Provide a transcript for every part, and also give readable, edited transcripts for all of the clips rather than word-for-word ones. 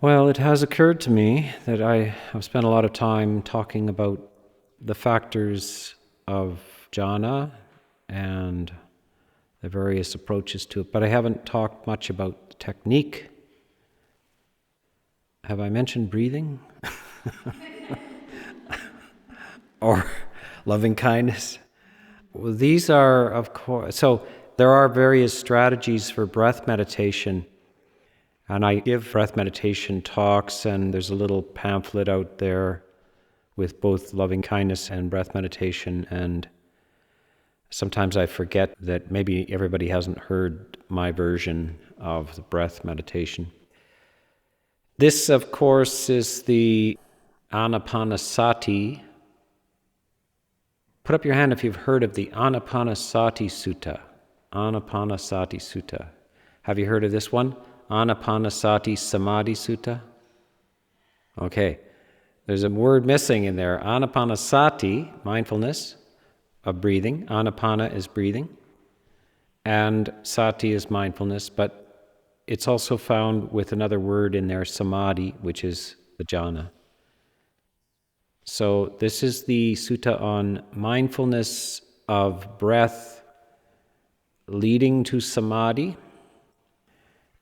Well, it has occurred to me that I have spent a lot of time talking about the factors of jhana and the various approaches to it, but I haven't talked much about technique. Have I mentioned breathing? Or loving kindness? Well, these are, of course, so there are various strategies for breath meditation. And I give breath meditation talks, and there's a little pamphlet out there with both loving kindness and breath meditation. And sometimes I forget that maybe everybody hasn't heard my version of the breath meditation. This, of course, is the Anapanasati. Put up your hand if you've heard of the Anapanasati Sutta. Anapanasati Sutta. Have you heard of this one? Anapanasati Samadhi Sutta? Okay, there's a word missing in there. Anapanasati, mindfulness of breathing. Anapana is breathing. And sati is mindfulness, but it's also found with another word in there, samadhi, which is the jhana. So this is the sutta on mindfulness of breath leading to samadhi.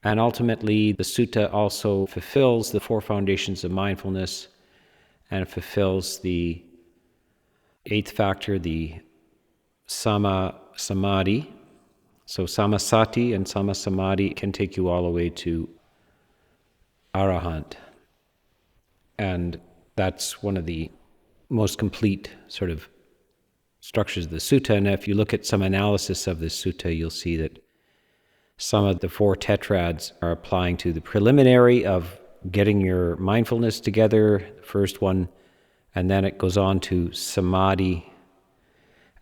And ultimately, the sutta also fulfills the four foundations of mindfulness and fulfills the eighth factor, the samadhi. So samasati and samadhi can take you all the way to arahant. And that's one of the most complete sort of structures of the sutta. And if you look at some analysis of this sutta, you'll see that some of the four tetrads are applying to the preliminary of getting your mindfulness together, the first one, and then it goes on to samadhi,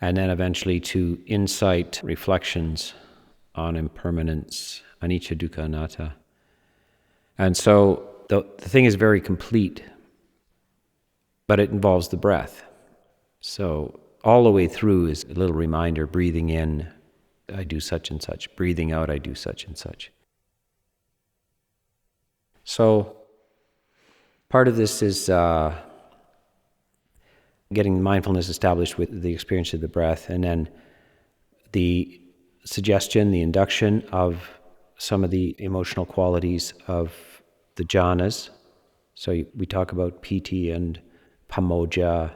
and then eventually to insight, reflections on impermanence, anicca, dukkha, anatta. And so the thing is very complete, but it involves the breath. So all the way through is a little reminder, breathing in, I do such and such. Breathing out, I do such and such. So part of this is getting mindfulness established with the experience of the breath, and then the suggestion, the induction of some of the emotional qualities of the jhanas. So we talk about piti and pamoja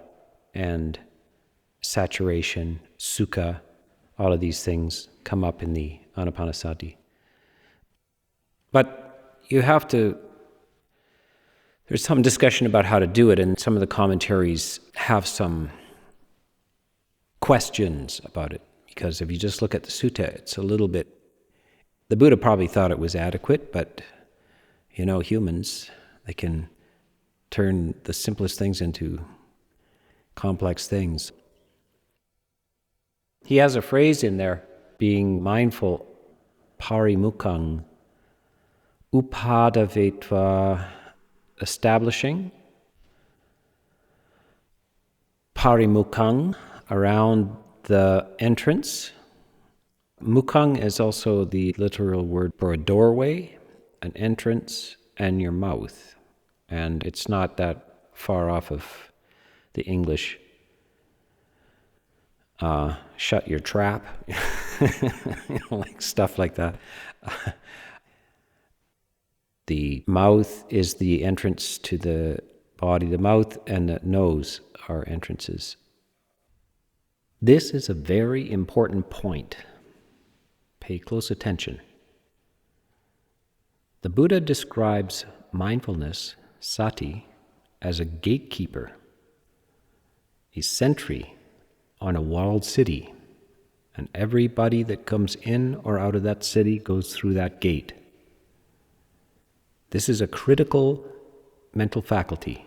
and saturation, sukha. All of these things come up in the Anapanasati. But you have to, there's some discussion about how to do it, and some of the commentaries have some questions about it. Because if you just look at the sutta, it's a little bit, the Buddha probably thought it was adequate, but humans, they can turn the simplest things into complex things. He has a phrase in there, being mindful, parimukkhang, upadavetva, establishing, parimukkhang, around the entrance. Mukkhang is also the literal word for a doorway, an entrance, and your mouth. And it's not that far off of the English shut your trap, like stuff like that. The mouth is the entrance to the body. The mouth and the nose are entrances. This is a very important point. Pay close attention. The Buddha describes mindfulness, sati, as a gatekeeper, a sentry on a walled city, and everybody that comes in or out of that city goes through that gate. This is a critical mental faculty.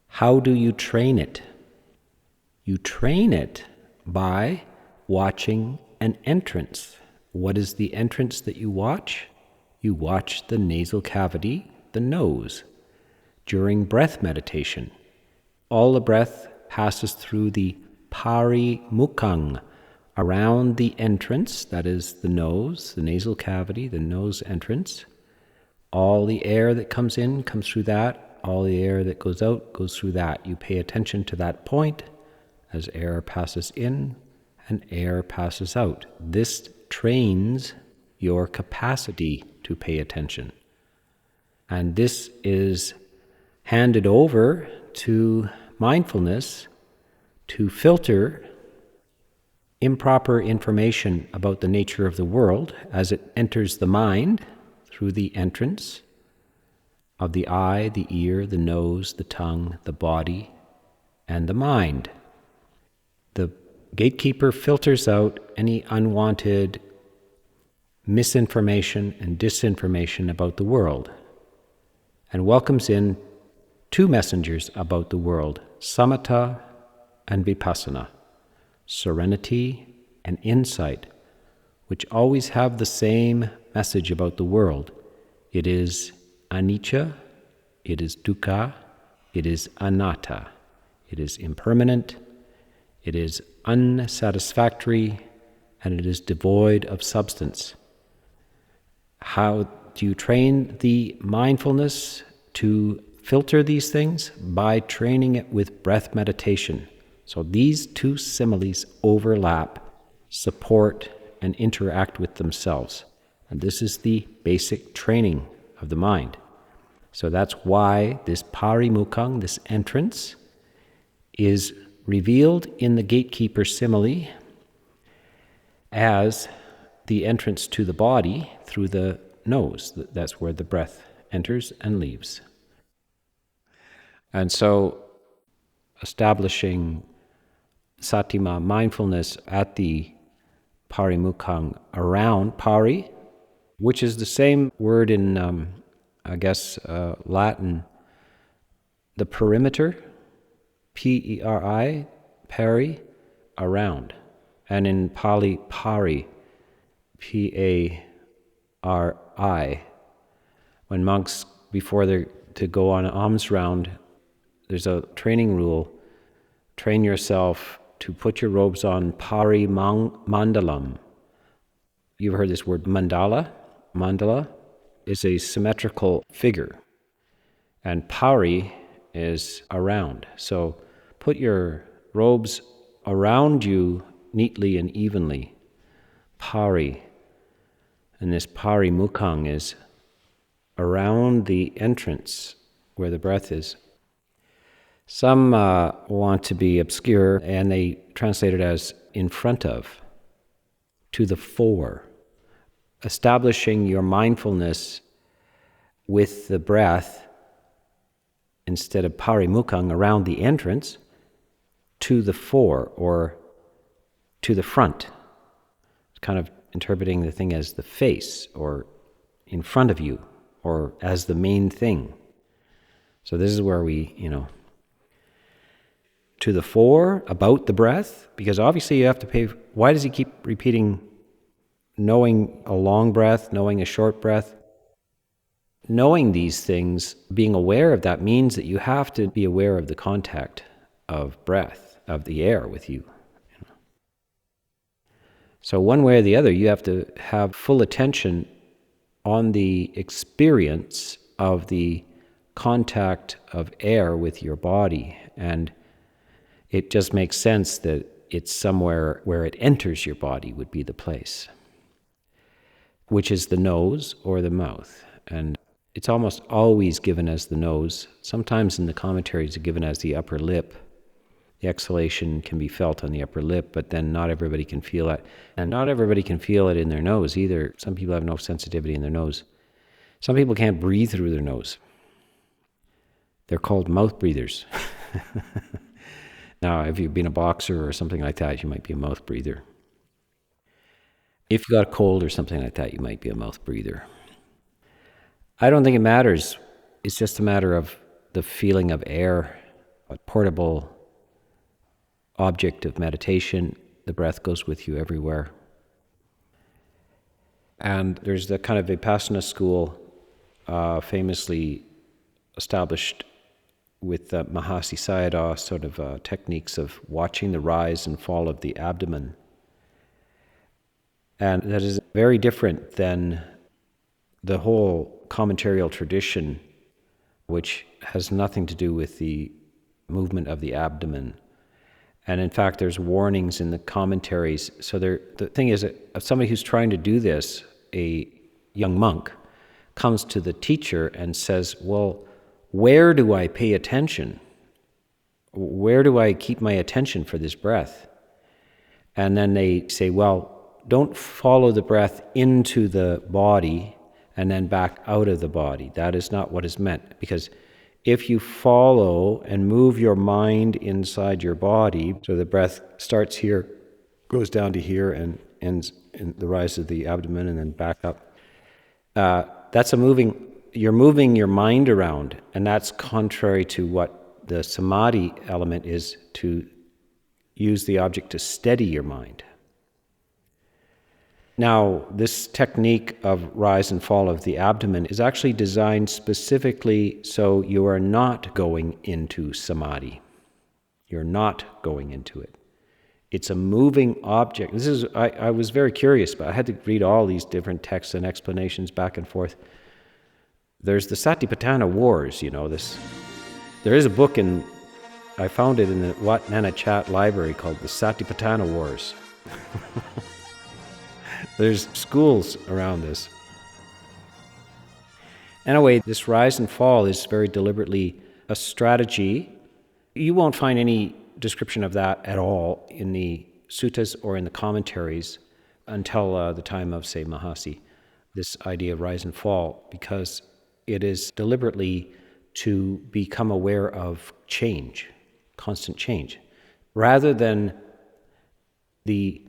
How do you train it? You train it by watching an entrance. What is the entrance that you watch? You watch the nasal cavity, the nose. During breath meditation, all the breath passes through the parimukkhang, around the entrance, that is the nose, the nasal cavity, the nose entrance, All the air that comes in comes through that. All the air that goes out goes through that. You pay attention to that point as air passes in and air passes out. This trains your capacity to pay attention. And this is handed over to mindfulness to filter improper information about the nature of the world as it enters the mind through the entrance of the eye, the ear, the nose, the tongue, the body, and the mind. The gatekeeper filters out any unwanted misinformation and disinformation about the world and welcomes in two messengers about the world, samatha and vipassana, serenity and insight, which always have the same message about the world. It is anicca, it is dukkha, it is anatta. It is impermanent, it is unsatisfactory, and it is devoid of substance. How do you train the mindfulness to filter these things? By training it with breath meditation. So these two similes overlap, support, and interact with themselves. And this is the basic training of the mind. So that's why this parimukkhang, this entrance, is revealed in the gatekeeper simile as the entrance to the body through the nose. That's where the breath enters and leaves. And so establishing satima, mindfulness, at the parimukkhang around pari, which is the same word in, Latin, the perimeter, P-E-R-I, peri, around. And in Pali, pari, P-A-R-I. When monks, before they're to go on alms round, there's a training rule. Train yourself to put your robes on pari mandalam. You've heard this word mandala? Mandala is a symmetrical figure, and pari is around. So put your robes around you neatly and evenly. Pari. And this parimukkhang is around the entrance where the breath is. Some want to be obscure, and they translate it as in front of, to the fore. Establishing your mindfulness with the breath instead of parimukkhang around the entrance, to the fore or to the front. It's kind of interpreting the thing as the face or in front of you or as the main thing. So this is where we, to the fore, about the breath, because obviously you have to pay. Why does he keep repeating knowing a long breath, knowing a short breath? Knowing these things, being aware of that, means that you have to be aware of the contact of breath, of the air with you. So one way or the other, you have to have full attention on the experience of the contact of air with your body. And it just makes sense that it's somewhere where it enters your body would be the place, which is the nose or the mouth. And it's almost always given as the nose. Sometimes in the commentaries it's given as the upper lip. The exhalation can be felt on the upper lip, but then not everybody can feel it. And not everybody can feel it in their nose either. Some people have no sensitivity in their nose. Some people can't breathe through their nose. They're called mouth breathers. Now, if you've been a boxer or something like that, you might be a mouth breather. If you got a cold or something like that, you might be a mouth breather. I don't think it matters. It's just a matter of the feeling of air, a portable object of meditation. The breath goes with you everywhere. And there's the kind of Vipassana school famously established with Mahasi Sayadaw sort of techniques of watching the rise and fall of the abdomen. And that is very different than the whole commentarial tradition, which has nothing to do with the movement of the abdomen. And in fact, there's warnings in the commentaries. So the thing is that if somebody who's trying to do this, a young monk, comes to the teacher and says, well, where do I pay attention? Where do I keep my attention for this breath? And then they say, well, don't follow the breath into the body and then back out of the body. That is not what is meant. Because if you follow and move your mind inside your body, so the breath starts here, goes down to here, and ends in the rise of the abdomen and then back up, you're moving your mind around, and that's contrary to what the samadhi element is, to use the object to steady your mind. Now, this technique of rise and fall of the abdomen is actually designed specifically so you are not going into samadhi. You're not going into it. It's a moving object. I was very curious, but I had to read all these different texts and explanations back and forth. There's the Satipatthana Wars, There is a book I found it in the Wat Nana Chat library called the Satipatthana Wars. There's schools around this. Anyway, this rise and fall is very deliberately a strategy. You won't find any description of that at all in the suttas or in the commentaries until the time of, say, Mahasi, this idea of rise and fall, because it is deliberately to become aware of change, constant change, rather than the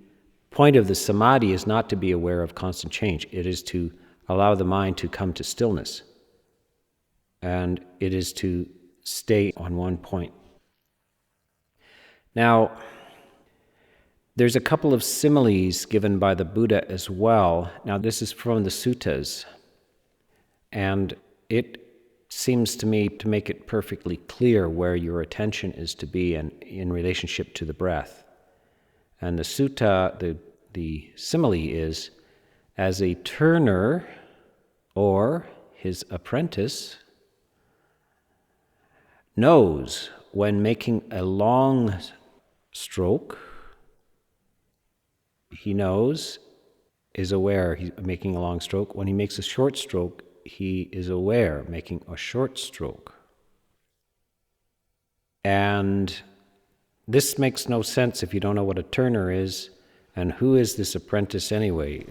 point of the samadhi is not to be aware of constant change. It is to allow the mind to come to stillness. And it is to stay on one point. Now, there's a couple of similes given by the Buddha as well. Now, this is from the suttas. And it seems to me to make it perfectly clear where your attention is to be and in relationship to the breath. And the sutta, the simile is, as a turner or his apprentice knows when making a long stroke, he knows, is aware he's making a long stroke. When he makes a short stroke, he is aware making a short stroke. And this makes no sense if you don't know what a turner is, and who is this apprentice anyway?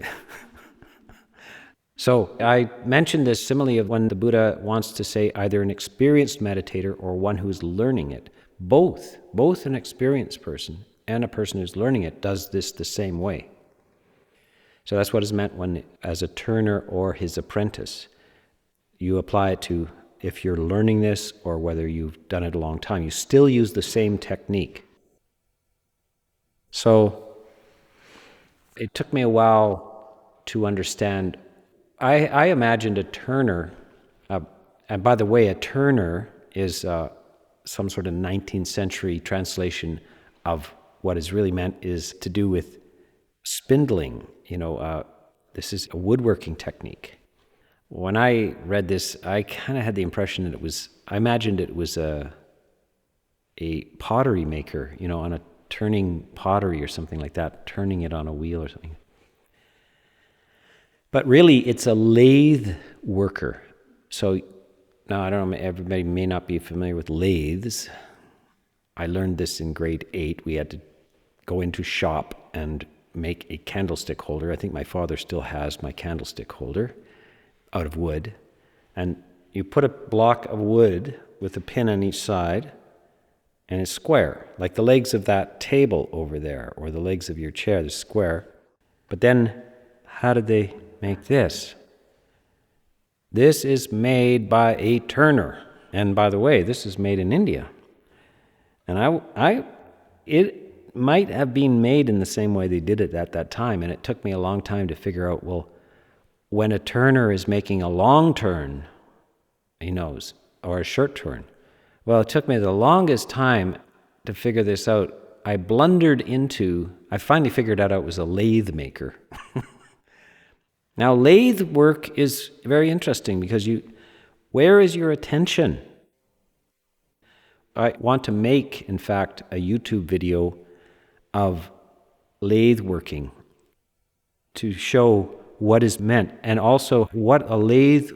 So I mentioned this simile of when the Buddha wants to say either an experienced meditator or one who's learning it. Both an experienced person and a person who's learning it does this the same way. So that's what is meant when, as a turner or his apprentice. You apply it to if you're learning this or whether you've done it a long time. You still use the same technique. So it took me a while to understand. I imagined a turner, and by the way, a turner is some sort of 19th century translation of what is really meant is to do with spindling. This is a woodworking technique. When I read this, I kind of had the impression that I imagined it was a pottery maker, on a turning pottery or something like that, turning it on a wheel or something. But really, it's a lathe worker. So now, I don't know, everybody may not be familiar with lathes. I learned this in grade 8. We had to go into shop and make a candlestick holder. I think my father still has my candlestick holder out of wood. And you put a block of wood with a pin on each side, and it's square, like the legs of that table over there, or the legs of your chair, they're square. But then, how did they make this? This is made by a turner. And by the way, this is made in India. And it might have been made in the same way they did it at that time, and it took me a long time to figure out, well, when a turner is making a long turn, he knows, or a short turn. Well, it took me the longest time to figure this out. I finally figured out it was a lathe maker. Now, lathe work is very interesting because where is your attention? I want to make, in fact, a YouTube video of lathe working to show what is meant and also what a lathe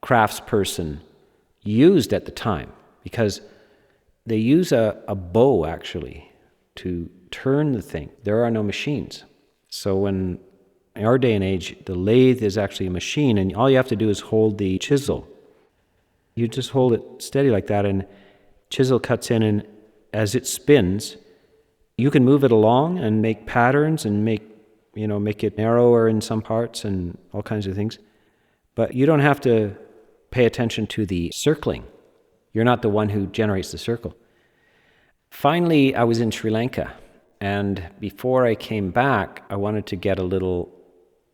craftsperson used at the time, because they use a bow actually to turn the thing. There are no machines. So in our day and age, the lathe is actually a machine, and all you have to do is hold the chisel. You just hold it steady like that, and chisel cuts in, and as it spins, you can move it along and make patterns and make it narrower in some parts and all kinds of things. But you don't have to pay attention to the circling. You're not the one who generates the circle. Finally, I was in Sri Lanka, and before I came back, I wanted to get a little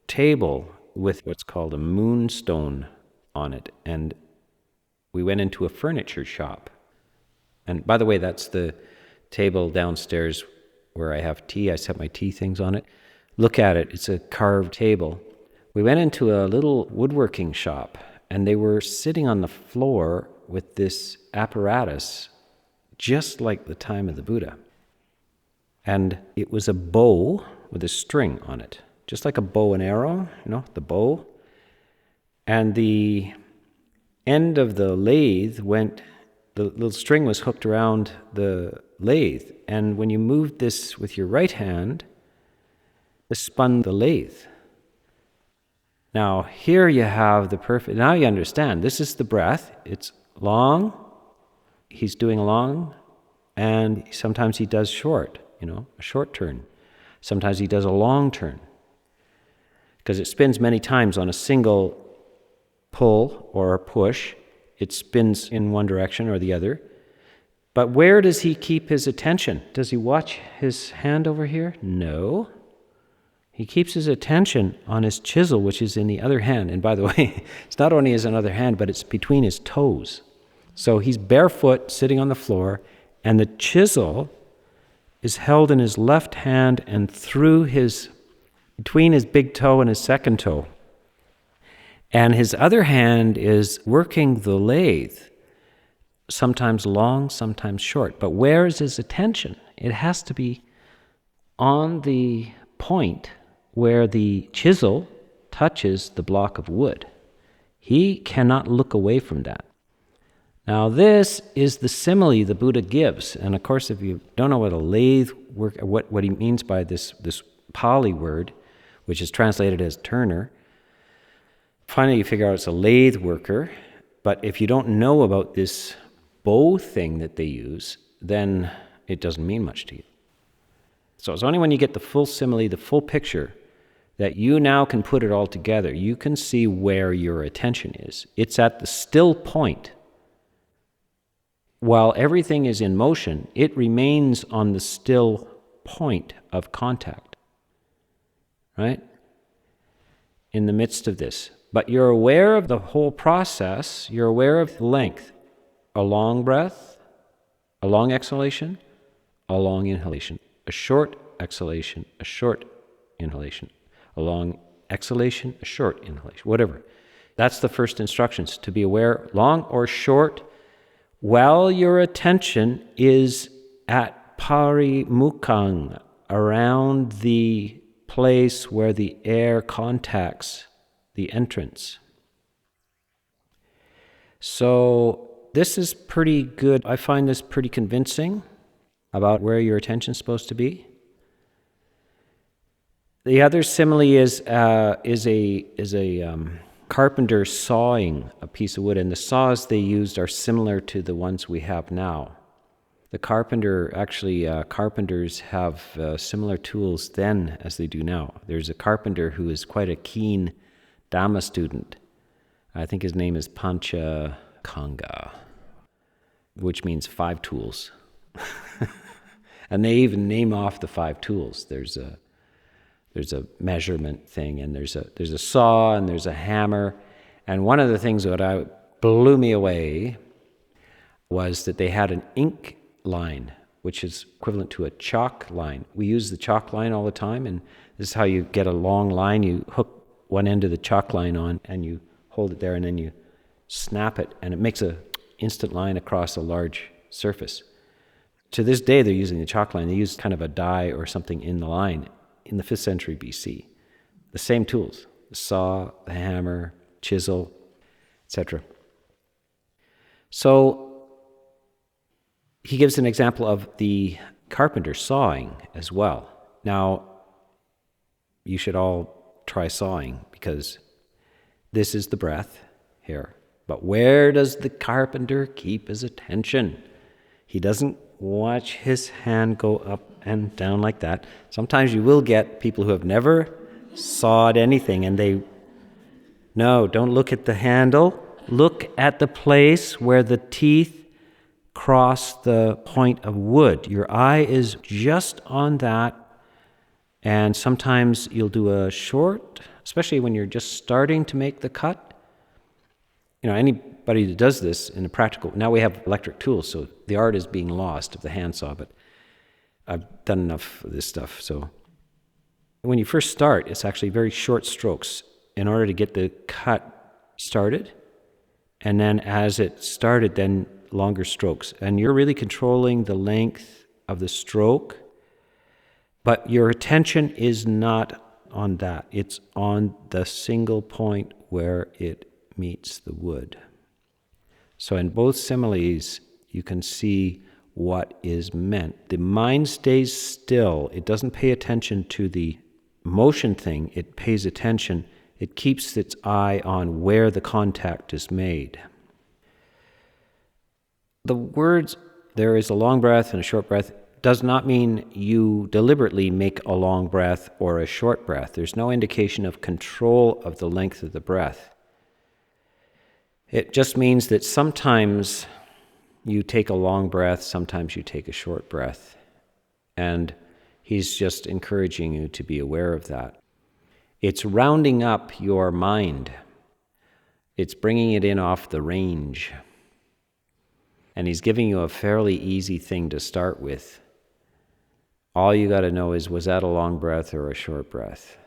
table with what's called a moonstone on it, and we went into a furniture shop. And by the way, that's the table downstairs where I have tea. I set my tea things on it. Look at it. It's a carved table. We went into a little woodworking shop, and they were sitting on the floor with this apparatus just like the time of the Buddha. And it was a bow with a string on it, just like a bow and arrow, the bow. And the end of the lathe the little string was hooked around the lathe. And when you moved this with your right hand, it spun the lathe. Now, here you have now you understand, this is the breath. It's long, he's doing long, and sometimes he does short, a short turn. Sometimes he does a long turn, because it spins many times on a single pull or push. It spins in one direction or the other. But where does he keep his attention? Does he watch his hand over here? No. He keeps his attention on his chisel, which is in the other hand. And by the way, it's not only his other hand, but it's between his toes. So he's barefoot, sitting on the floor, and the chisel is held in his left hand and between his big toe and his second toe. And his other hand is working the lathe, sometimes long, sometimes short. But where is his attention? It has to be on the point where the chisel touches the block of wood. He cannot look away from that. Now, this is the simile the Buddha gives. And of course, if you don't know what a lathe work, what he means by this Pali word, which is translated as turner, finally you figure out it's a lathe worker. But if you don't know about this bow thing that they use, then it doesn't mean much to you. So it's only when you get the full simile, the full picture, that you now can put it all together. You can see where your attention is. It's at the still point. While everything is in motion, it remains on the still point of contact, right? In the midst of this. But you're aware of the whole process. You're aware of the length. A long breath, a long exhalation, a long inhalation. A short exhalation, a short inhalation. A long exhalation, a short inhalation, whatever. That's the first instructions, to be aware, long or short, while your attention is at parimukkhang, around the place where the air contacts the entrance. So this is pretty good. I find this pretty convincing about where your attention's supposed to be. The other simile is a carpenter sawing a piece of wood, and the saws they used are similar to the ones we have now. The carpenters have similar tools then as they do now. There's a carpenter who is quite a keen Dhamma student. I think his name is Pancha Kanga, which means 5 tools. And they even name off the 5 tools. There's a measurement thing, and there's a saw, and there's a hammer. And one of the things that blew me away was that they had an ink line, which is equivalent to a chalk line. We use the chalk line all the time, and this is how you get a long line. You hook one end of the chalk line on and you hold it there and then you snap it and it makes a instant line across a large surface. To this day, they're using the chalk line. They use kind of a die or something in the line in the 5th century BC. The same tools, the saw, the hammer, chisel, etc. So he gives an example of the carpenter sawing as well. Now, you should all try sawing because this is the breath here. But where does the carpenter keep his attention? He doesn't watch his hand go up and down like that. Sometimes you will get people who have never sawed anything and no, don't look at the handle. Look at the place where the teeth cross the point of wood. Your eye is just on that. And sometimes you'll do a short, especially when you're just starting to make the cut. Anybody that does this in a practical, now we have electric tools, so the art is being lost of the handsaw, but I've done enough of this stuff. So when you first start, it's actually very short strokes in order to get the cut started. And then as it started, then longer strokes. And you're really controlling the length of the stroke, but your attention is not on that. It's on the single point where it meets the wood. So in both similes, you can see what is meant. The mind stays still. It doesn't pay attention to the motion thing. It pays attention. It keeps its eye on where the contact is made. The words, there is a long breath and a short breath, does not mean you deliberately make a long breath or a short breath. There's no indication of control of the length of the breath. It just means that sometimes you take a long breath, sometimes you take a short breath. And he's just encouraging you to be aware of that. It's rounding up your mind. It's bringing it in off the range. And he's giving you a fairly easy thing to start with. All you got to know is, was that a long breath or a short breath?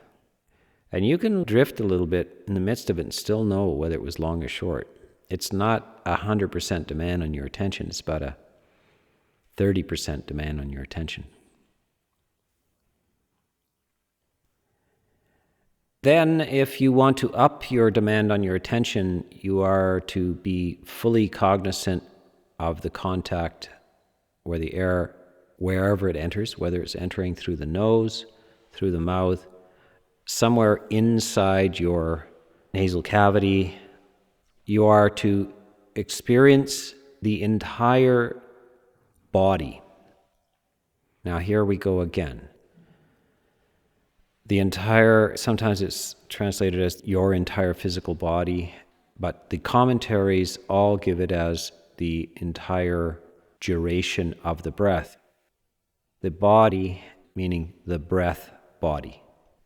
And you can drift a little bit in the midst of it and still know whether it was long or short. It's not 100% demand on your attention. It's about a 30% demand on your attention. Then, if you want to up your demand on your attention, you are to be fully cognizant of the contact where the air, wherever it enters, whether it's entering through the nose, through the mouth, somewhere inside your nasal cavity. You are to experience the entire body. Now here we go again. The entire, sometimes it's translated as your entire physical body, but the commentaries all give it as the entire duration of the breath. The body, meaning the breath body.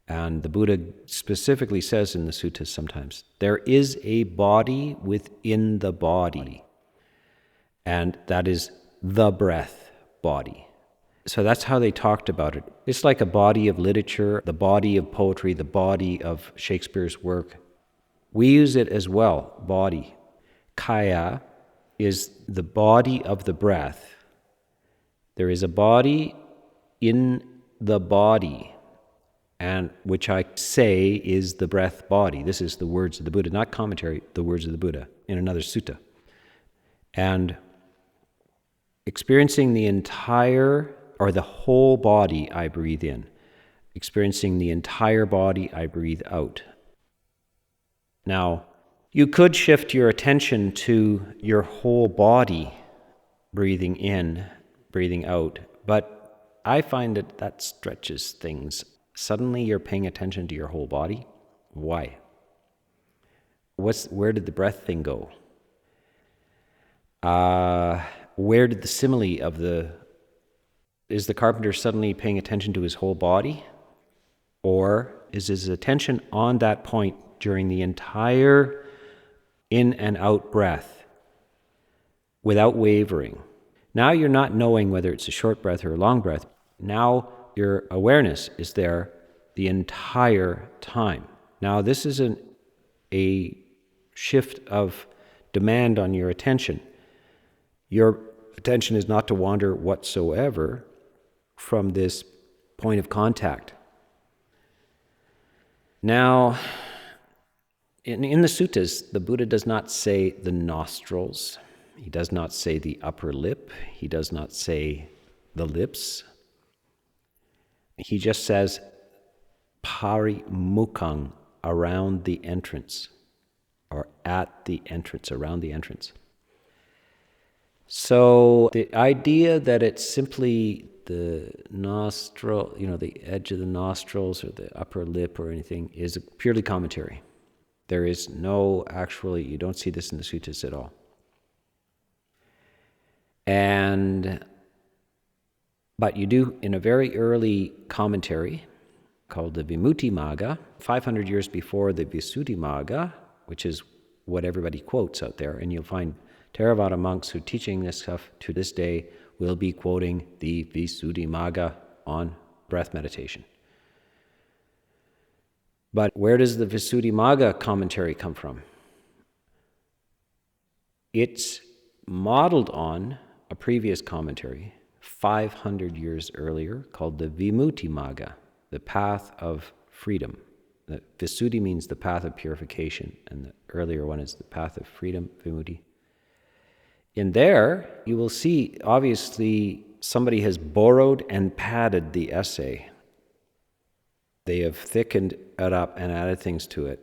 And the Buddha specifically says in the suttas sometimes, there is a body within the body, and that is the breath body. So that's how they talked about it. It's like a body of literature, the body of poetry, the body of Shakespeare's work. We use it as well, body. Kaya is the body of the breath. There is a body in the body, and which I say is the breath body. This is the words of the Buddha, not commentary, the words of the Buddha in another sutta. And experiencing the entire, or the whole body I breathe in. Experiencing the entire body I breathe out. Now, you could shift your attention to your whole body, breathing in, breathing out, but I find that stretches things. Suddenly you're paying attention to your whole body. Why? Where did the breath thing go? Where did the simile of is the carpenter suddenly paying attention to his whole body? Or is his attention on that point during the entire in and out breath without wavering? Now you're not knowing whether it's a short breath or a long breath. Now your awareness is there the entire time. Now, this isn't a shift of demand on your attention. Your attention is not to wander whatsoever from this point of contact. Now, in the suttas, the Buddha does not say the nostrils. He does not say the upper lip. He does not say the lips. He just says parimukkhang, around the entrance, or at the entrance, around the entrance. So the idea that it's simply the nostril, the edge of the nostrils or the upper lip or anything is purely commentary. There is no actually, you don't see this in the suttas at all. But you do in a very early commentary called the Vimuttimagga, 500 years before the Visuddhimagga, which is what everybody quotes out there, and you'll find Theravada monks who are teaching this stuff to this day will be quoting the Visuddhimagga on breath meditation. But where does the Visuddhimagga commentary come from? It's modeled on a previous commentary 500 years earlier called the Vimuttimagga, the path of freedom. The Visuddhi means the path of purification, and the earlier one is the path of freedom, Vimutti. In there, you will see, obviously, somebody has borrowed and padded the essay. They have thickened it up and added things to it.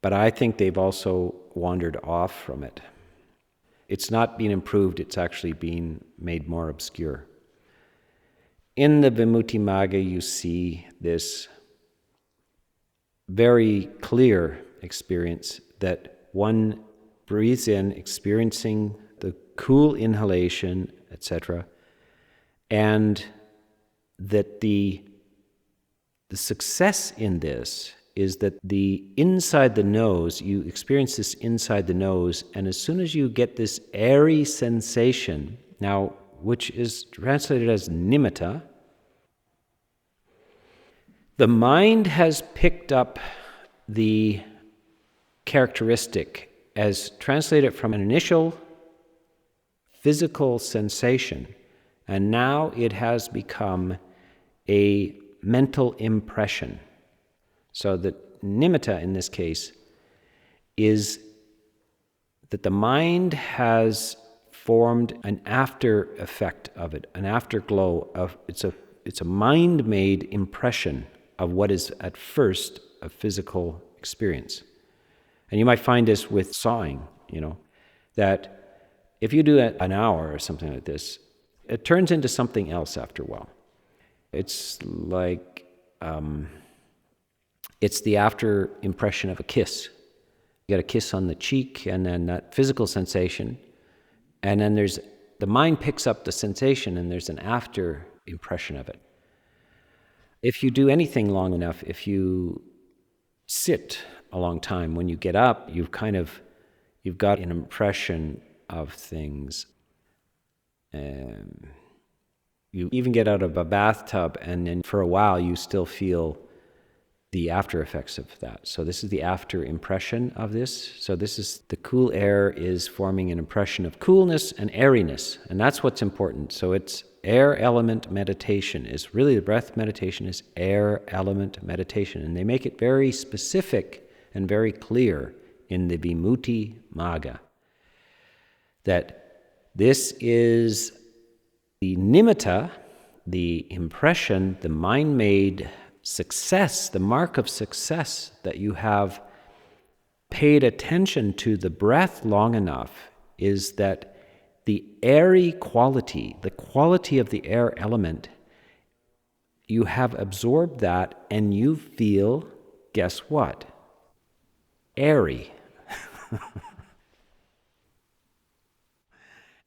But I think they've also wandered off from it. It's not been improved, it's actually been made more obscure. In the Vimuttimagga, you see this very clear experience that one breathes in, experiencing the cool inhalation, etc., and that the success in this is that the inside the nose, you experience this inside the nose, and as soon as you get this airy sensation, now, which is translated as nimitta, the mind has picked up the characteristic as translated from an initial physical sensation, and now it has become a mental impression. So the nimitta in this case is that the mind has formed an after effect of it, an afterglow of it's a mind-made impression of what is at first a physical experience. And you might find this with sawing, that if you do an hour or something like this, it turns into something else after a while. It's like, it's the after impression of a kiss. You get a kiss on the cheek, and then that physical sensation, and then the mind picks up the sensation, and there's an after impression of it. If you do anything long enough, if you sit a long time, when you get up, you've got an impression of things. You even get out of a bathtub, and then for a while you still feel the after effects of that. So this is the after impression of this. So this is the cool air is forming an impression of coolness and airiness, and that's what's important. So it's air element meditation. Is really the breath meditation is air element meditation, and they make it very specific and very clear in the Vimuttimagga that this is the nimitta, the impression, the mind-made success, the mark of success, that you have paid attention to the breath long enough, is that the airy quality, the quality of the air element, you have absorbed that and you feel, guess what? Airy.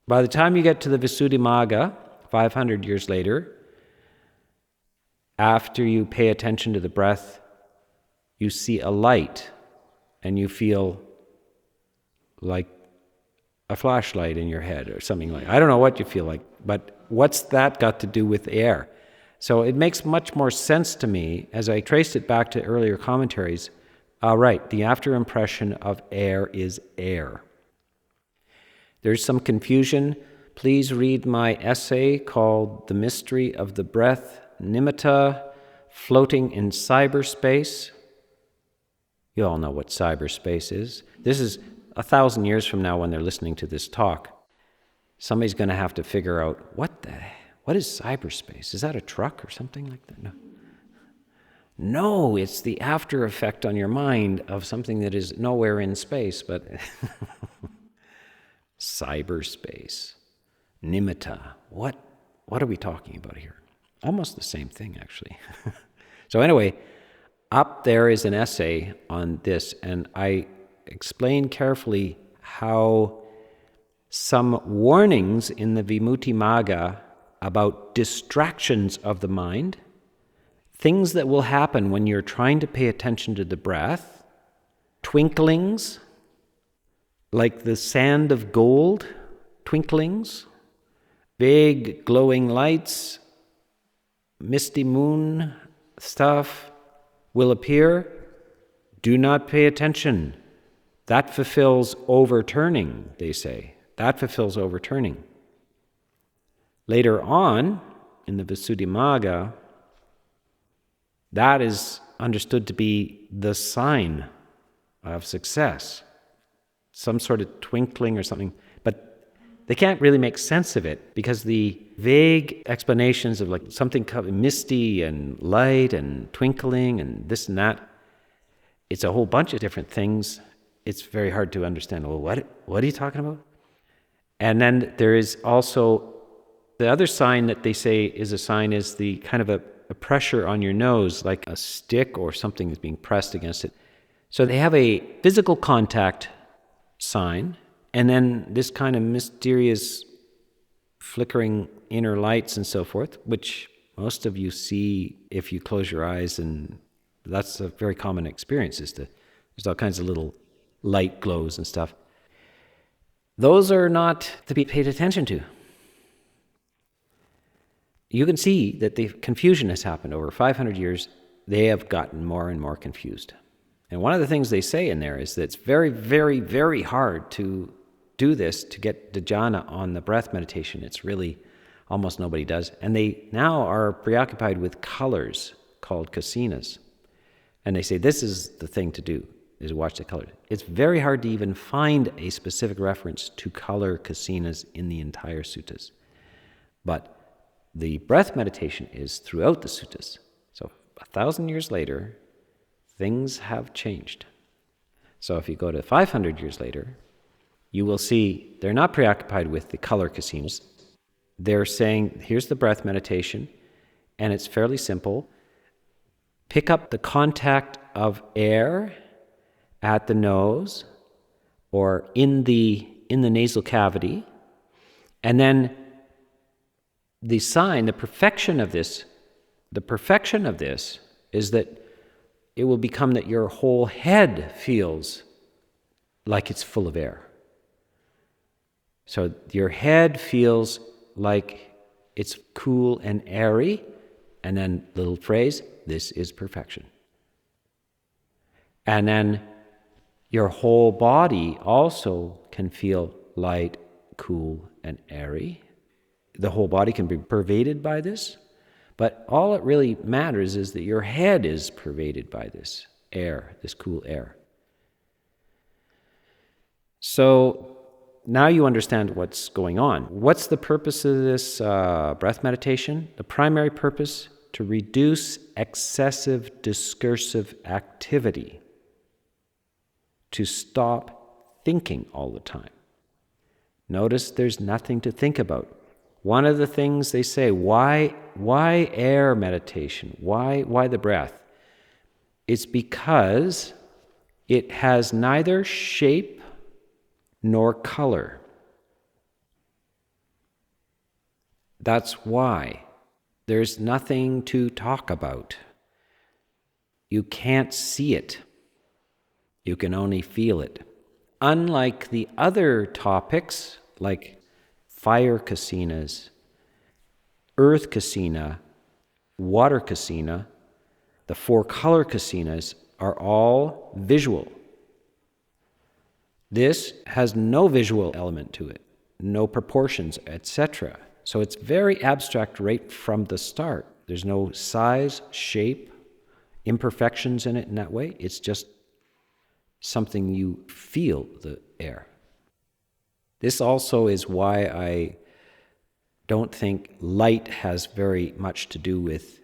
By the time you get to the Visuddhimagga, 500 years later, after you pay attention to the breath, you see a light and you feel like a flashlight in your head or something like that. I don't know what you feel like, but what's that got to do with air? So it makes much more sense to me, as I traced it back to earlier commentaries, Right, the after impression of air is air. There's some confusion. Please read my essay called The Mystery of the Breath, Nimitta, Floating in Cyberspace. You all know what cyberspace is. This is 1,000 years from now when they're listening to this talk. Somebody's going to have to figure out, what is cyberspace? Is that a truck or something like that? No, it's the after effect on your mind of something that is nowhere in space, but cyberspace, nimitta. What are we talking about here? Almost the same thing, actually. So anyway, up there is an essay on this, and I explain carefully how some warnings in the Vimuttimagga about distractions of the mind, things that will happen when you're trying to pay attention to the breath, twinklings, like the sand of gold, twinklings, big glowing lights, misty moon stuff will appear. Do not pay attention. That fulfills overturning, they say. That fulfills overturning. Later on, in the Visuddhimagga, that is understood to be the sign of success. Some sort of twinkling or something. But they can't really make sense of it because the vague explanations of like something misty and light and twinkling and this and that, it's a whole bunch of different things. It's very hard to understand. Well, what are you talking about? And then there is also the other sign that they say is a sign is the kind of a pressure on your nose, like a stick or something is being pressed against it. So they have a physical contact sign, and then this kind of mysterious flickering inner lights and so forth, which most of you see if you close your eyes, and that's a very common experience, there's all kinds of little light glows and stuff. Those are not to be paid attention to. You can see that the confusion has happened over 500 years. They have gotten more and more confused. And one of the things they say in there is that it's very, very, very hard to do this, to get the jhana on the breath meditation. It's really almost nobody does. And they now are preoccupied with colors called kasinas. And they say this is the thing to do, is watch the colors. It's very hard to even find a specific reference to color kasinas in the entire suttas. But the breath meditation is throughout the suttas. So 1,000 years later, things have changed. So if you go to 500 years later, you will see they're not preoccupied with the color kasinas. They're saying, here's the breath meditation, and it's fairly simple. Pick up the contact of air at the nose or in the nasal cavity, and then the sign, the perfection of this is that it will become that your whole head feels like it's full of air. So your head feels like it's cool and airy, and then little phrase, this is perfection. And then your whole body also can feel light, cool, and airy. The whole body can be pervaded by this, but all it really matters is that your head is pervaded by this air, this cool air. So now you understand what's going on. What's the purpose of this breath meditation? The primary purpose, to reduce excessive discursive activity, to stop thinking all the time. Notice there's nothing to think about. One of the things they say, why air meditation? Why the breath? It's because it has neither shape nor color. That's why. There's nothing to talk about. You can't see it. You can only feel it. Unlike the other topics, like fire kasinas, earth kasina, water kasina, the four color kasinas are all visual. This has no visual element to it, no proportions, etc. So it's very abstract right from the start. There's no size, shape, imperfections in it in that way. It's just something you feel, the air. This also is why I don't think light has very much to do with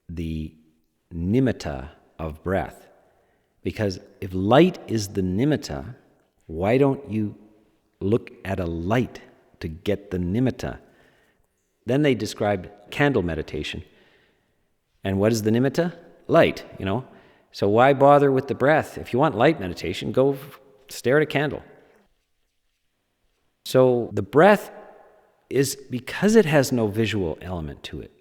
the nimitta of breath. Because if light is the nimitta, why don't you look at a light to get the nimitta? Then they described candle meditation. And what is the nimitta? Light, So why bother with the breath? If you want light meditation, go stare at a candle. So the breath is because it has no visual element to it.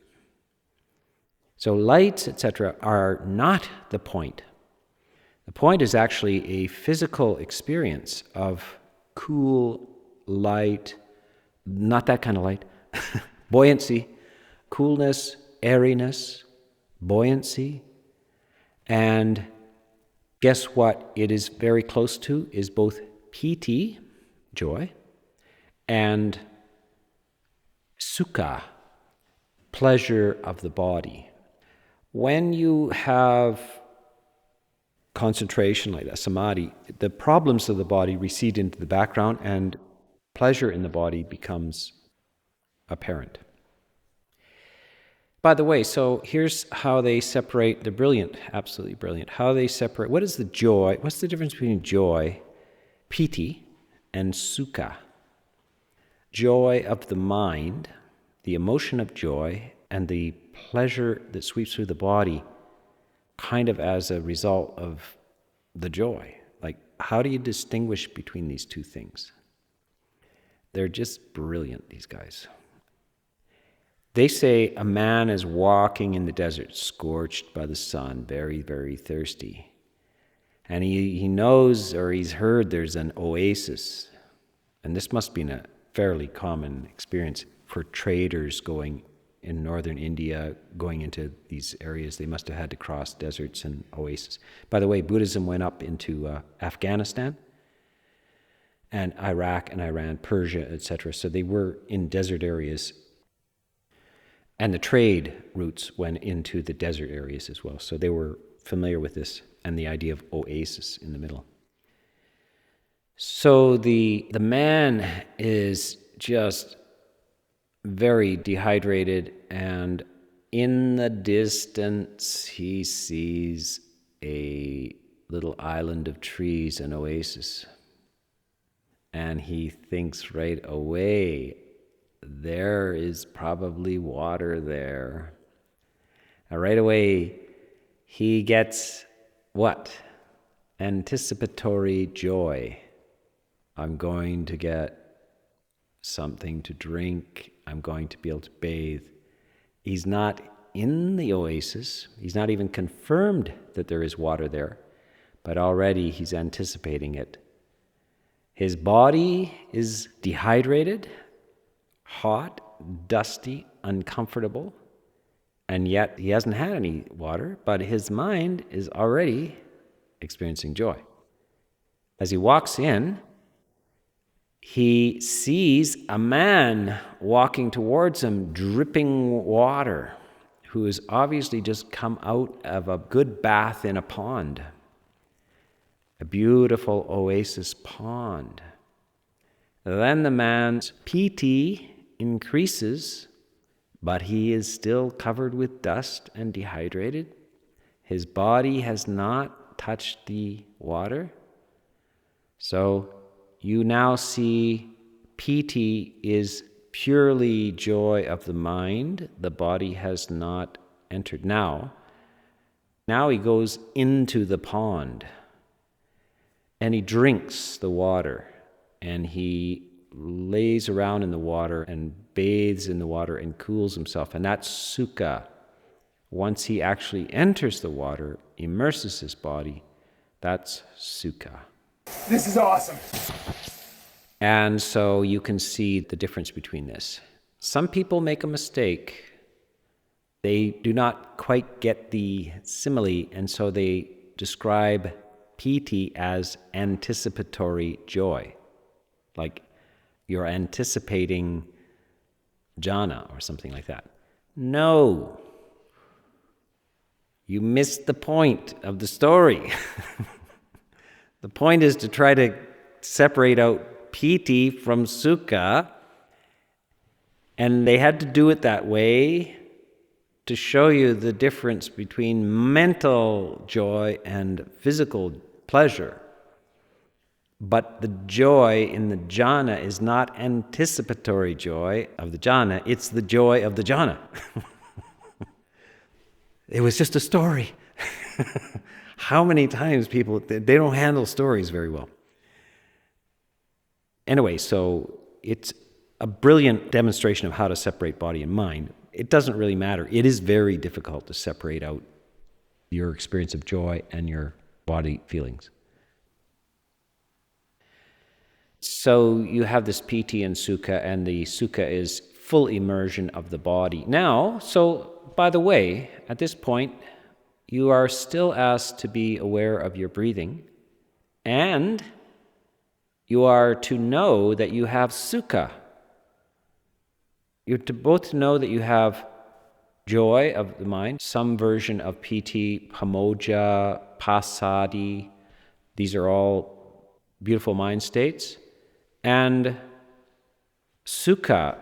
So lights, etc., are not the point. The point is actually a physical experience of cool light, not that kind of light, buoyancy, coolness, airiness, buoyancy. And guess what it is very close to is both piti, joy, and sukha, pleasure of the body. When you have concentration like that, samadhi, the problems of the body recede into the background and pleasure in the body becomes apparent. By the way, so here's how they separate, they're brilliant, absolutely brilliant, how they separate, what is the joy, what's the difference between joy, piti, and sukha? Joy of the mind, the emotion of joy, and the pleasure that sweeps through the body kind of as a result of the joy. Like, how do you distinguish between these two things? They're just brilliant, these guys. They say a man is walking in the desert, scorched by the sun, very, very thirsty. And he knows, or he's heard, there's an oasis. And this must be a fairly common experience for traders going in northern India, going into these areas. They must have had to cross deserts and oases. By the way, Buddhism went up into Afghanistan and Iraq and Iran, Persia, etc. So they were in desert areas. And the trade routes went into the desert areas as well. So they were familiar with this and the idea of oasis in the middle. So the man is just very dehydrated, and in the distance he sees a little island of trees, an oasis. And he thinks right away, there is probably water there. And right away, he gets what? Anticipatory joy. I'm going to get something to drink. I'm going to be able to bathe. He's not in the oasis. He's not even confirmed that there is water there, but already he's anticipating it. His body is dehydrated, hot, dusty, uncomfortable, and yet he hasn't had any water, but his mind is already experiencing joy. As he walks in, he sees a man walking towards him, dripping water, who has obviously just come out of a good bath in a pond, a beautiful oasis pond. Then the man's piti increases, but he is still covered with dust and dehydrated. His body has not touched the water. So you now see piti is purely joy of the mind. The body has not entered. Now he goes into the pond and he drinks the water and he lays around in the water and bathes in the water and cools himself. And that's sukha. Once he actually enters the water, immerses his body, that's sukha. This is awesome. And so you can see the difference between this. Some people make a mistake. They do not quite get the simile, and so they describe piti as anticipatory joy, like you're anticipating jhana or something like that. No, you missed the point of the story. The point is to try to separate out piti from sukha, and they had to do it that way to show you the difference between mental joy and physical pleasure. But the joy in the jhana is not anticipatory joy of the jhana, it's the joy of the jhana. It was just a story. How many times people, they don't handle stories very well. Anyway, so it's a brilliant demonstration of how to separate body and mind. It doesn't really matter. It is very difficult to separate out your experience of joy and your body feelings. So you have this piti and sukha, and the sukha is full immersion of the body. Now, so by the way, at this point, you are still asked to be aware of your breathing, and you are to know that you have sukha. You're to both know that you have joy of the mind, some version of piti, pamoja, passaddhi. These are all beautiful mind states. And sukha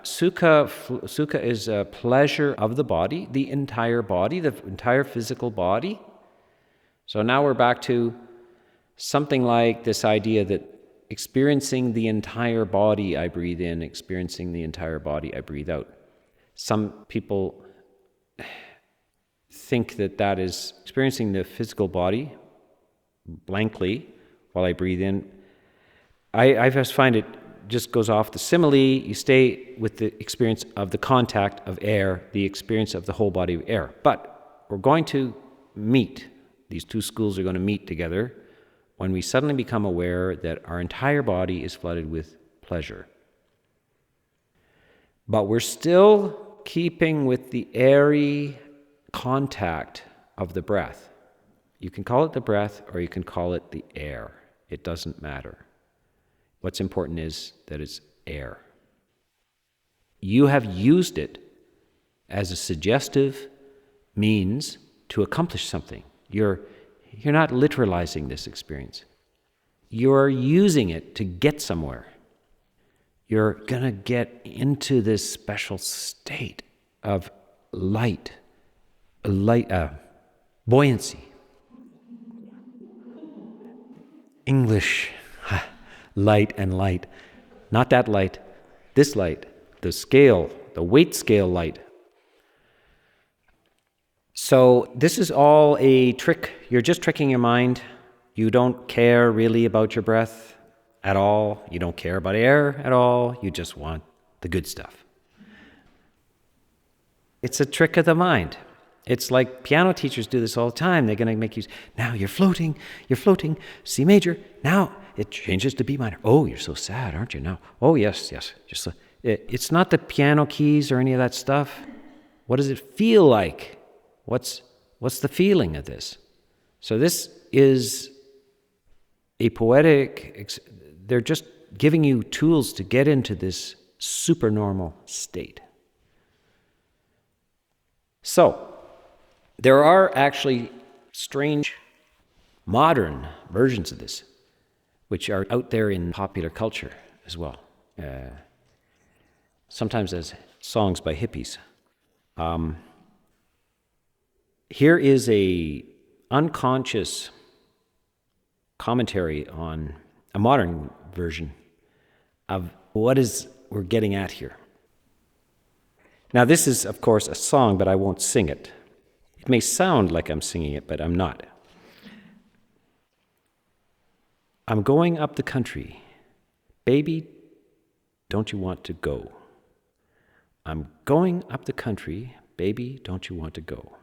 is a pleasure of the body, the entire physical body. So now we're back to something like this idea that experiencing the entire body I breathe in, experiencing the entire body I breathe out. Some people think that that is experiencing the physical body blankly while I breathe in. I just find it just goes off the simile. You stay with the experience of the contact of air, the experience of the whole body of air. But we're going to meet. These two schools are going to meet together when we suddenly become aware that our entire body is flooded with pleasure. But we're still keeping with the airy contact of the breath. You can call it the breath or you can call it the air. It doesn't matter. What's important is that it's air. You have used it as a suggestive means to accomplish something. You're not literalizing this experience. You're using it to get somewhere. You're going to get into this special state of buoyancy. English, light and light. Not that light, this light, the scale, the weight scale light. So this is all a trick. You're just tricking your mind. You don't care really about your breath at all. You don't care about air at all. You just want the good stuff. It's a trick of the mind. It's like piano teachers do this all the time. They're going to make you, now you're floating, C major. Now it changes to B minor. Oh, you're so sad, aren't you now? Oh, yes. Just it's not the piano keys or any of that stuff. What does it feel like? What's the feeling of this? So this is a poetic, they're just giving you tools to get into this supernormal state. So, there are actually strange modern versions of this, which are out there in popular culture as well. Sometimes as songs by hippies. Here is a unconscious commentary on a modern version of what is we're getting at here. Now this is, of course, a song, but I won't sing it. It may sound like I'm singing it, but I'm not. I'm going up the country. Baby, don't you want to go? I'm going up the country. Baby, don't you want to go?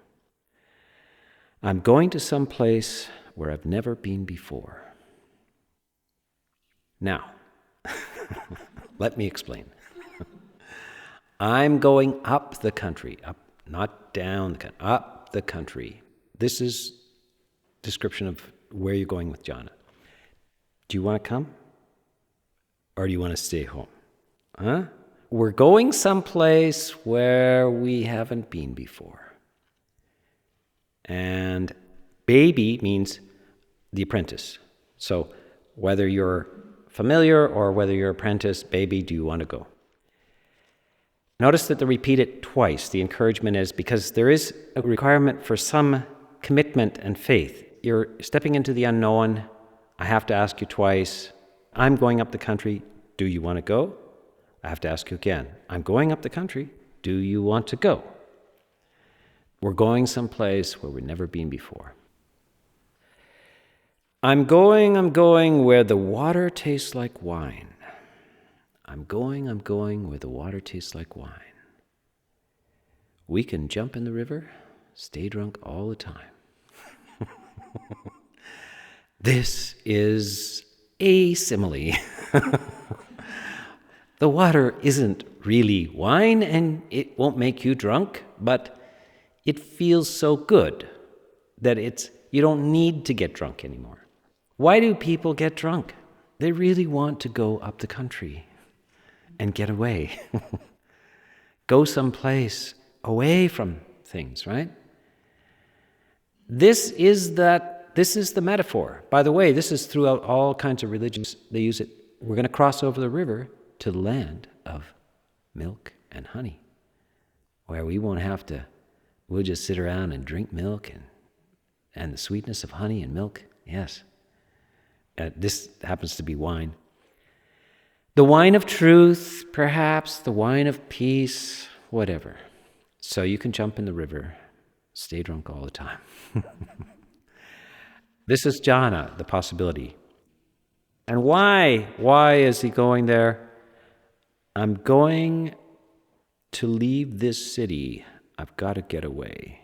I'm going to some place where I've never been before. Now, let me explain. I'm going up the country, up, not down the country, up the country. This is description of where you're going with Jhana. Do you want to come? Or do you want to stay home? Huh? We're going someplace where we haven't been before. And baby means the apprentice. So whether you're familiar or whether you're apprentice, baby, do you want to go? Notice that they repeat it twice. The encouragement is because there is a requirement for some commitment and faith. You're stepping into the unknown. I have to ask you twice. I'm going up the country. Do you want to go? I have to ask you again. I'm going up the country. Do you want to go? We're going someplace where we've never been before. I'm going where the water tastes like wine. I'm going where the water tastes like wine. We can jump in the river, stay drunk all the time. This is a simile. The water isn't really wine and it won't make you drunk, but it feels so good that you don't need to get drunk anymore. Why do people get drunk? They really want to go up the country and get away. Go someplace away from things, right? This is the metaphor. By the way, this is throughout all kinds of religions. They use it. We're going to cross over the river to the land of milk and honey, where we won't have to, we'll just sit around and drink milk and the sweetness of honey and milk. Yes. This happens to be wine. The wine of truth, perhaps, the wine of peace, whatever. So you can jump in the river, stay drunk all the time. This is Jhana, the possibility. And why? Why is he going there? I'm going to leave this city. I've got to get away.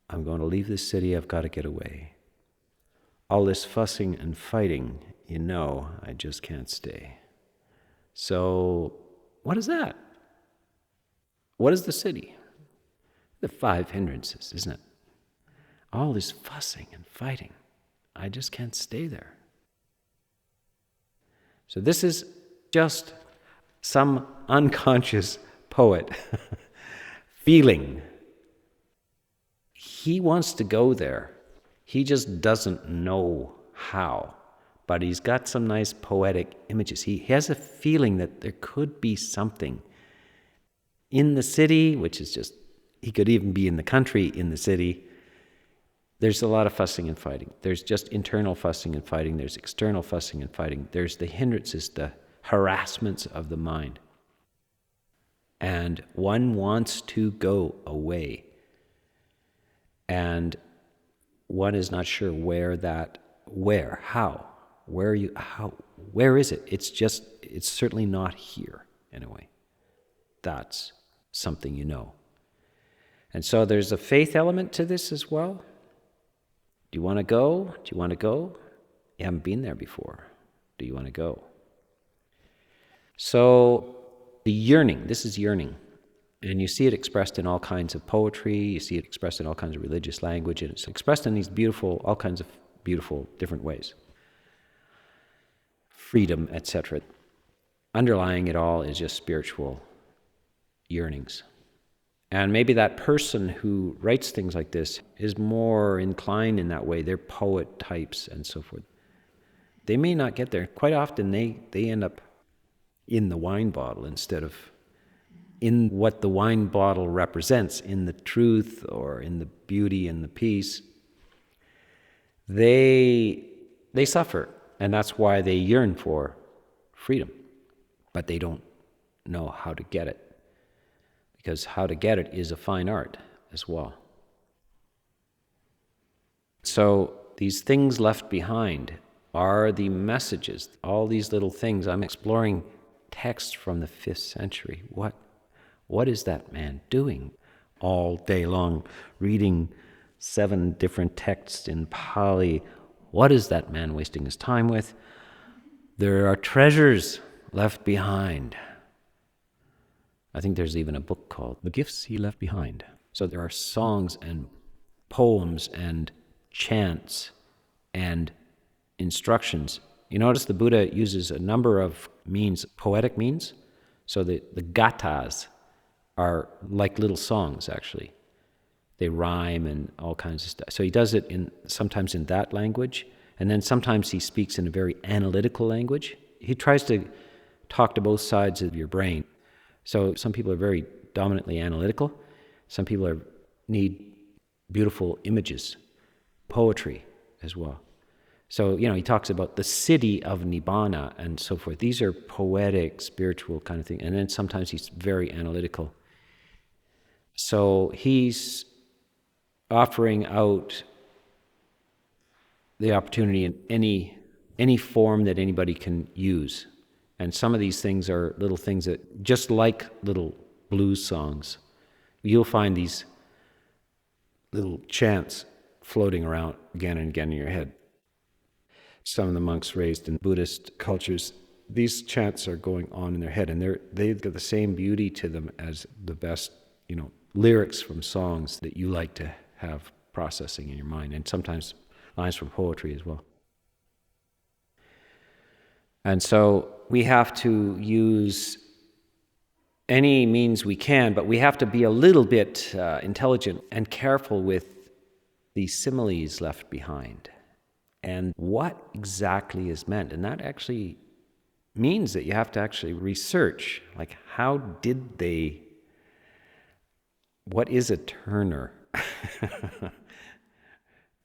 I'm going to leave this city. I've got to get away. All this fussing and fighting, I just can't stay. So, what is that? What is the city? The 5 hindrances, isn't it? All this fussing and fighting. I just can't stay there. So this is just some unconscious poet feeling. He wants to go there. He just doesn't know how. But he's got some nice poetic images. He has a feeling that there could be something in the city, which is just, he could even be in the country, in the city. There's a lot of fussing and fighting. There's just internal fussing and fighting. There's external fussing and fighting. There's the hindrances, the harassments of the mind. And one wants to go away. And one is not sure how. Where is it? It's certainly not here, anyway. That's something you know. And so there's a faith element to this as well. Do you want to go? Do you want to go? You haven't been there before. Do you want to go? So the yearning, this is yearning. And you see it expressed in all kinds of poetry. You see it expressed in all kinds of religious language. And it's expressed in these all kinds of beautiful, different ways. Freedom, etc. Underlying it all is just spiritual yearnings. And maybe that person who writes things like this is more inclined in that way. They're poet types and so forth. They may not get there. Quite often they end up in the wine bottle instead of in what the wine bottle represents, in the truth or in the beauty and the peace. They suffer, and that's why they yearn for freedom. But they don't know how to get it. Because how to get it is a fine art as well. So these things left behind are the messages, all these little things. I'm exploring texts from the 5th century. What is that man doing all day long, reading 7 different texts in Pali? What is that man wasting his time with? There are treasures left behind. I think there's even a book called The Gifts He Left Behind. So there are songs and poems and chants and instructions. You notice the Buddha uses a number of means, poetic means. So the gathas are like little songs, actually. They rhyme and all kinds of stuff. So he does it sometimes in that language, and then sometimes he speaks in a very analytical language. He tries to talk to both sides of your brain. So some people are very dominantly analytical. Some people need beautiful images, poetry as well. So, he talks about the city of Nibbana and so forth. These are poetic, spiritual kind of thing. And then sometimes he's very analytical. So he's offering out the opportunity in any form that anybody can use. And some of these things are little things that, just like little blues songs, you'll find these little chants floating around again and again in your head. Some of the monks raised in Buddhist cultures, these chants are going on in their head, and they've got the same beauty to them as the best, lyrics from songs that you like to have processing in your mind, and sometimes lines from poetry as well. And so we have to use any means we can, but we have to be a little bit intelligent and careful with the similes left behind and what exactly is meant. And that actually means that you have to actually research, like, what is a turner?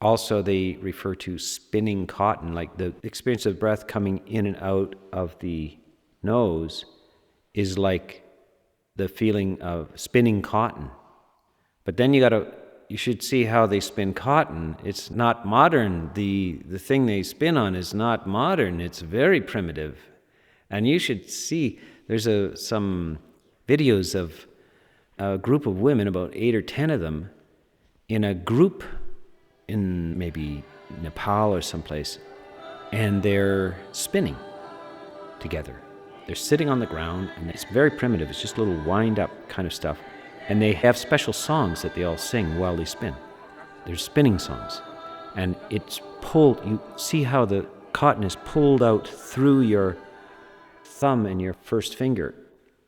Also, they refer to spinning cotton, like the experience of breath coming in and out of the nose is like the feeling of spinning cotton. But then you should see how they spin cotton. It's not modern. The thing they spin on is not modern. It's very primitive. And you should see, there's some videos of a group of women, about 8 or 10 of them, in a group in maybe Nepal or someplace, and they're spinning together. They're sitting on the ground, and it's very primitive. It's just a little wind-up kind of stuff. And they have special songs that they all sing while they spin. They're spinning songs. And it's pulled, you see how the cotton is pulled out through your thumb and your first finger.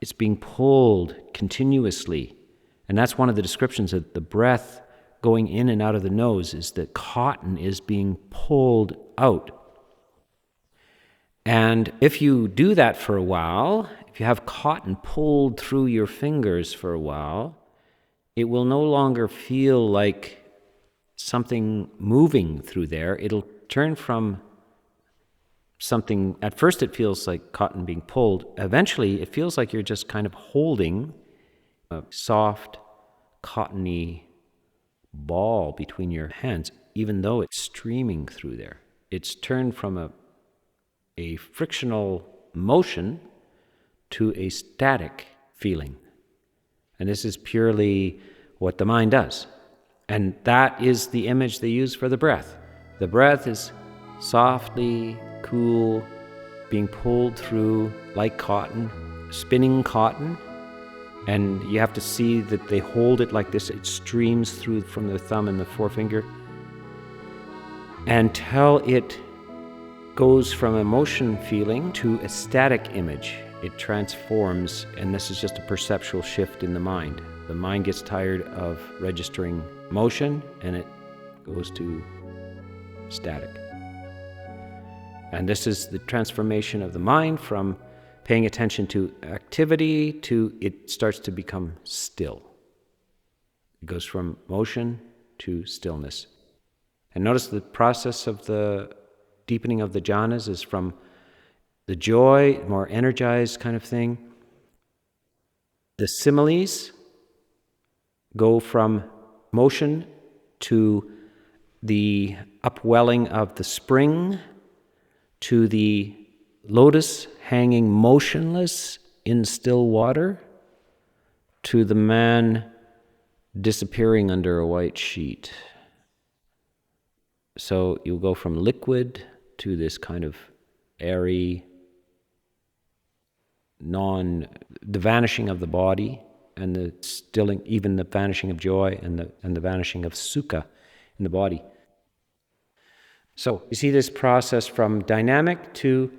It's being pulled continuously. And that's one of the descriptions of the breath going in and out of the nose, is that cotton is being pulled out. And if you do that for a while, if you have cotton pulled through your fingers for a while, it will no longer feel like something moving through there. It'll turn from something, at first it feels like cotton being pulled. Eventually, it feels like you're just kind of holding a soft, cottony ball between your hands, even though it's streaming through there. It's turned from a frictional motion to a static feeling. And this is purely what the mind does. And that is the image they use for the breath. The breath is softly, cool, being pulled through like cotton, spinning cotton. And you have to see that they hold it like this. It streams through from the thumb and the forefinger until it goes from a motion feeling to a static image. It transforms, and this is just a perceptual shift in the mind. The mind gets tired of registering motion, and it goes to static. And this is the transformation of the mind from paying attention to activity to it starts to become still. It goes from motion to stillness. And notice the process of the deepening of the jhanas is from the joy, more energized kind of thing. The similes go from motion to the upwelling of the spring, to the lotus hanging motionless in still water, to the man disappearing under a white sheet. So you go from liquid to this kind of airy, the vanishing of the body, and the stilling, even the vanishing of joy, and the vanishing of sukha in the body. So you see this process from dynamic to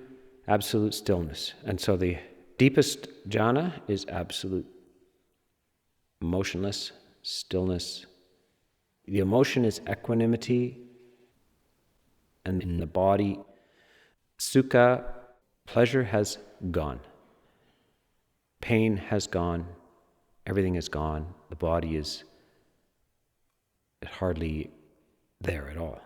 absolute stillness. And so the deepest jhana is absolute motionless stillness. The emotion is equanimity, and in the body, sukha, pleasure has gone. Pain has gone. Everything is gone. The body is hardly there at all.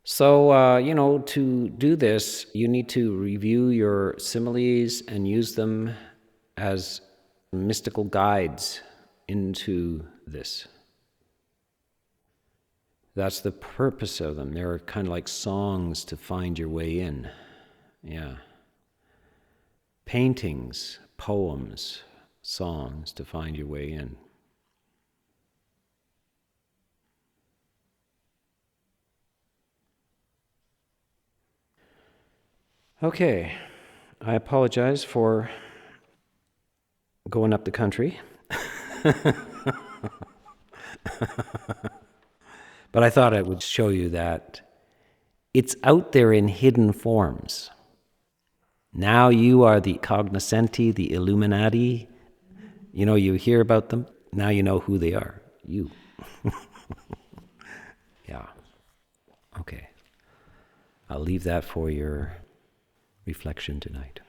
So, to do this, you need to review your similes and use them as mystical guides into this. That's the purpose of them. They're kind of like songs to find your way in. Yeah. Paintings, poems, songs to find your way in. Okay, I apologize for going up the country. But I thought I would show you that it's out there in hidden forms. Now you are the cognoscenti, the illuminati. You hear about them. Now you know who they are. You. Yeah. Okay. I'll leave that for your reflection tonight.